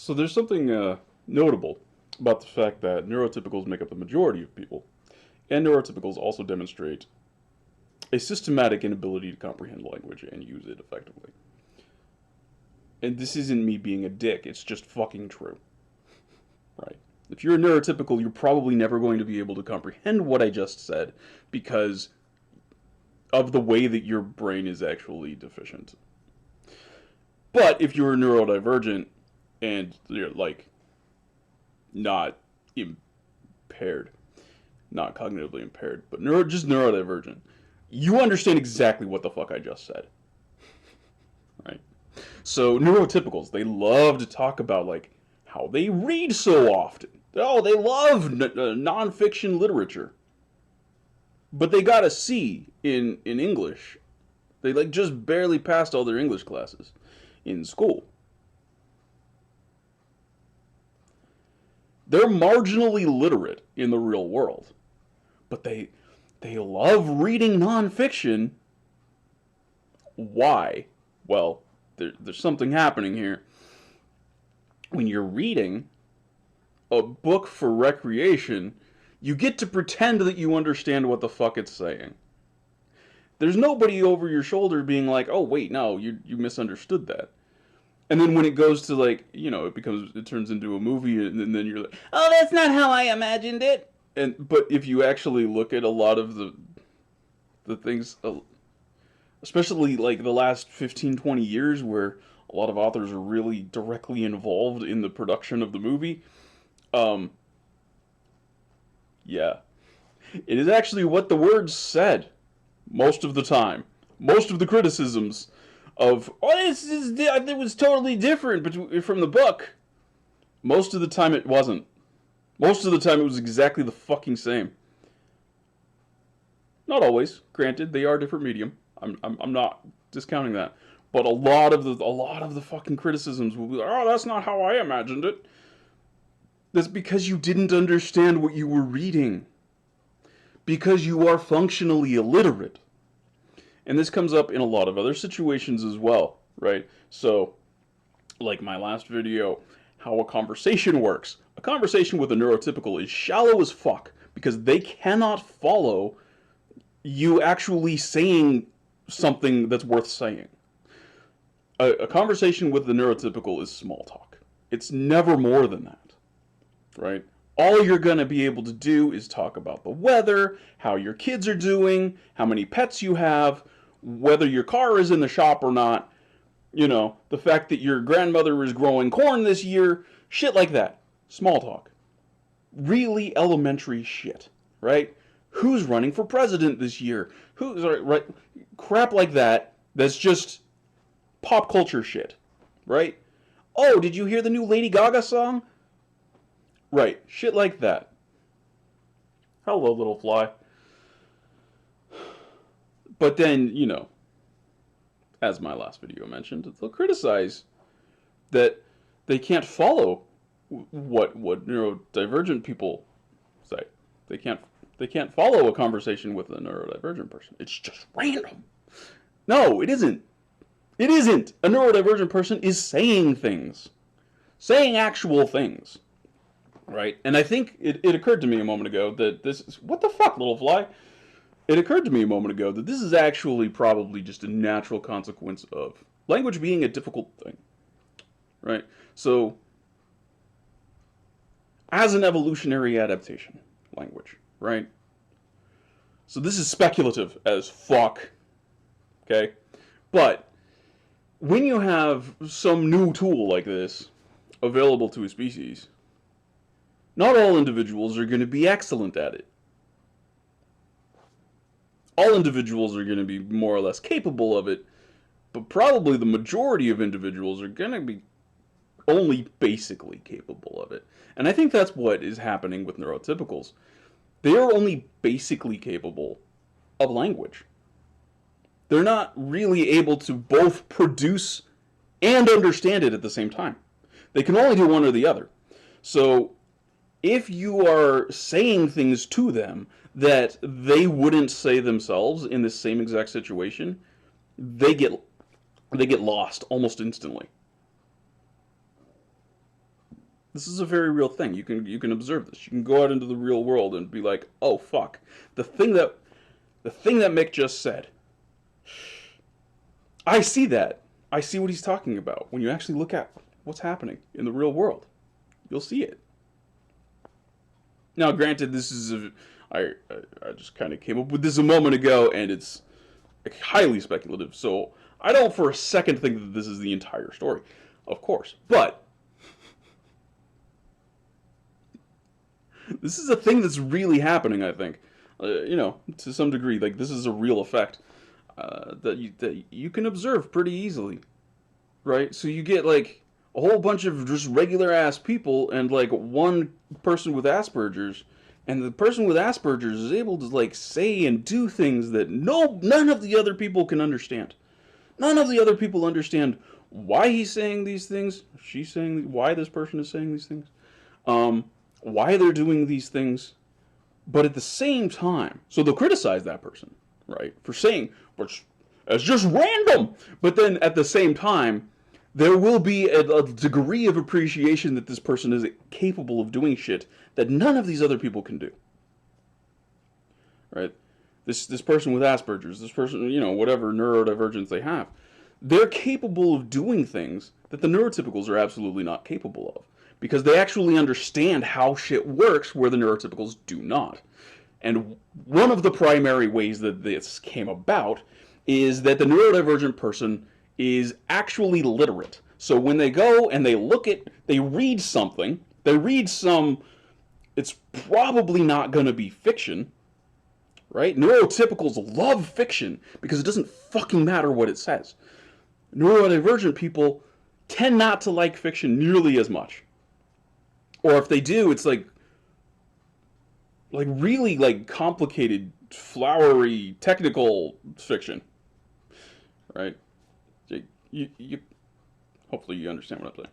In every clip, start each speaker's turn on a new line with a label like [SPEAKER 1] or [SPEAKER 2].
[SPEAKER 1] So there's something notable about the fact that neurotypicals make up the majority of people, and neurotypicals also demonstrate a systematic inability to comprehend language and use it effectively. And this isn't me being a dick, it's just fucking true. Right? If you're a neurotypical, you're probably never going to be able to comprehend what I just said because of the way that your brain is actually deficient. But if you're neurodivergent and you're like not impaired, not cognitively impaired, but just neurodivergent, you understand exactly what the fuck I just said. Right? So neurotypicals, they love to talk about like how they read so often. Oh, they love nonfiction literature. But they got a C in English. They like just barely passed all their English classes in school. They're marginally literate in the real world, but they love reading nonfiction. Why? Well, there's something happening here. When you're reading a book for recreation, you get to pretend that you understand what the fuck it's saying. There's nobody over your shoulder being like, oh wait, no, you misunderstood that. And then when it goes to like, it turns into a movie, and then you're like, oh, that's not how I imagined it. But if you actually look at a lot of the things, especially like the last 15, 20 years where a lot of authors are really directly involved in the production of the movie, yeah. It is actually what the words said most of the time. Most of the criticisms of, it was totally different from the book. Most of the time it wasn't. Most of the time it was exactly the fucking same. Not always, granted, they are different medium. I'm not discounting that. But a lot of the fucking criticisms will be like, oh, that's not how I imagined it. That's because you didn't understand what you were reading. Because you are functionally illiterate. And this comes up in a lot of other situations as well, right? So, like my last video, how a conversation works. A conversation with a neurotypical is shallow as fuck because they cannot follow you actually saying something that's worth saying. A conversation with the neurotypical is small talk. It's never more than that, right? All you're going to be able to do is talk about the weather, how your kids are doing, how many pets you have, whether your car is in the shop or not, the fact that your grandmother is growing corn this year, shit like that. Small talk. Really elementary shit, right? Who's running for president this year? Right? Crap like that, that's just pop culture shit, right? Oh, did you hear the new Lady Gaga song? Right, shit like that. Hello, little fly. But then, as my last video mentioned, they'll criticize that they can't follow what neurodivergent people say. They can't follow a conversation with a neurodivergent person. It's just random. No, it isn't. It isn't. A neurodivergent person is saying things. Saying actual things. Right? And I think it occurred to me a moment ago that this is... What the fuck, little fly? It occurred to me a moment ago that this is actually probably just a natural consequence of language being a difficult thing. Right? So, as an evolutionary adaptation, language, right? So this is speculative as fuck. Okay? But when you have some new tool like this available to a species, not all individuals are going to be excellent at it. All individuals are going to be more or less capable of it, but probably the majority of individuals are going to be only basically capable of it. And I think that's what is happening with neurotypicals. They are only basically capable of language. They're not really able to both produce and understand it at the same time. They can only do one or the other. So if you are saying things to them that they wouldn't say themselves in the same exact situation, they get lost almost instantly. This is a very real thing. You can observe this. You can go out into the real world and be like, oh fuck, the thing that Mick just said. I see that. I see what he's talking about. When you actually look at what's happening in the real world, you'll see it. Now, granted, this is I just kind of came up with this a moment ago, and it's highly speculative. So I don't for a second think that this is the entire story, of course. But this is a thing that's really happening, I think. To some degree, like this is a real effect that you can observe pretty easily, right? So you get like a whole bunch of just regular ass people and like one person with Asperger's, and the person with Asperger's is able to like say and do things that none of the other people can understand. None of the other people understand why he's saying these things. She's saying why this person is saying these things. Why they're doing these things. But at the same time, so they'll criticize that person, right, for saying, which is just random. But then at the same time, there will be a degree of appreciation that this person is capable of doing shit that none of these other people can do. Right? This person with Asperger's, this person, whatever neurodivergence they have, they're capable of doing things that the neurotypicals are absolutely not capable of. Because they actually understand how shit works where the neurotypicals do not. And one of the primary ways that this came about is that the neurodivergent person is actually literate. So when they go and they read something, it's probably not going to be fiction, right? Neurotypicals love fiction because it doesn't fucking matter what it says. Neurodivergent people tend not to like fiction nearly as much. Or if they do, it's like really like complicated, flowery, technical fiction, right? You hopefully you understand what I'm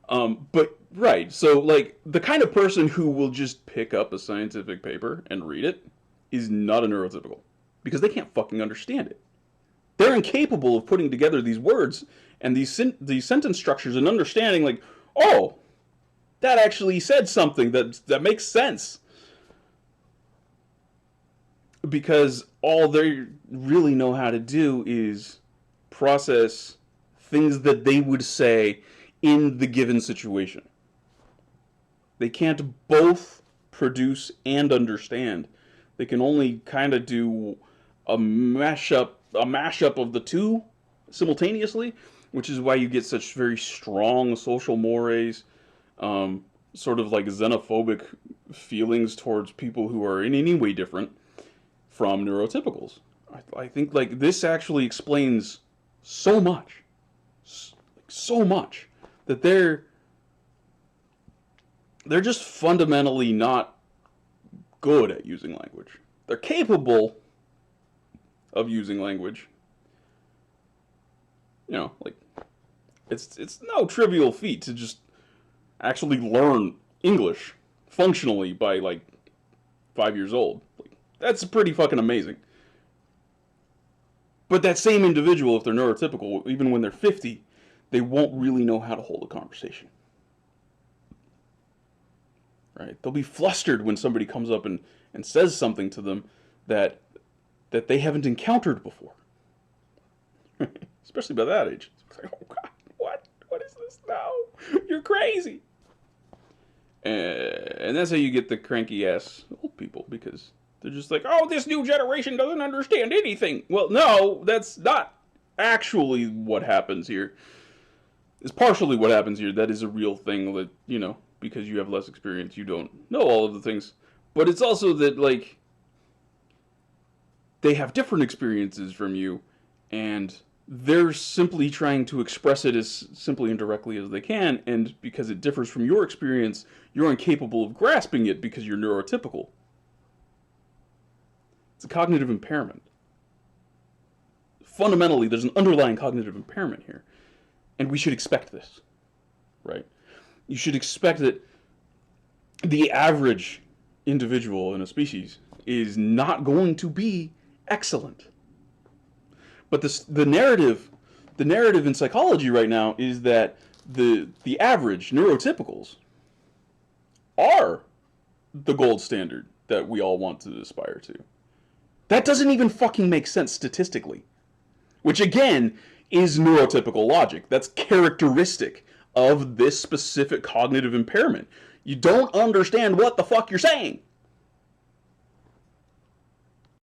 [SPEAKER 1] saying. But right, so like the kind of person who will just pick up a scientific paper and read it is not a neurotypical because they can't fucking understand it. They're incapable of putting together these words and these sentence structures and understanding like, oh, that actually said something that makes sense. Because all they really know how to do is process things that they would say in the given situation. They can't both produce and understand. They can only kind of do a mashup of the two simultaneously, which is why you get such very strong social mores, sort of like xenophobic feelings towards people who are in any way different from neurotypicals. I think like this actually explains so much that they're just fundamentally not good at using language. They're capable of using language. Like it's no trivial feat to just actually learn English functionally by like 5 years old. Like, that's pretty fucking amazing. But that same individual, if they're neurotypical, even when they're 50, they won't really know how to hold a conversation. Right? They'll be flustered when somebody comes up and says something to them that they haven't encountered before. Especially by that age. It's like, oh God, what is this now? You're crazy. And that's how you get the cranky ass old people, because they're just like, oh, this new generation doesn't understand anything. Well, no, that's not actually what happens here. It's partially what happens here. That is a real thing that, because you have less experience, you don't know all of the things. But it's also that, like, they have different experiences from you, and they're simply trying to express it as simply and directly as they can, and because it differs from your experience, you're incapable of grasping it because you're neurotypical. It's a cognitive impairment. Fundamentally, there's an underlying cognitive impairment here, and we should expect this, right? You should expect that the average individual in a species is not going to be excellent. But the narrative in psychology right now is that the average neurotypicals are the gold standard that we all want to aspire to. That doesn't even fucking make sense statistically. Which, again, is neurotypical logic. That's characteristic of this specific cognitive impairment. You don't understand what the fuck you're saying.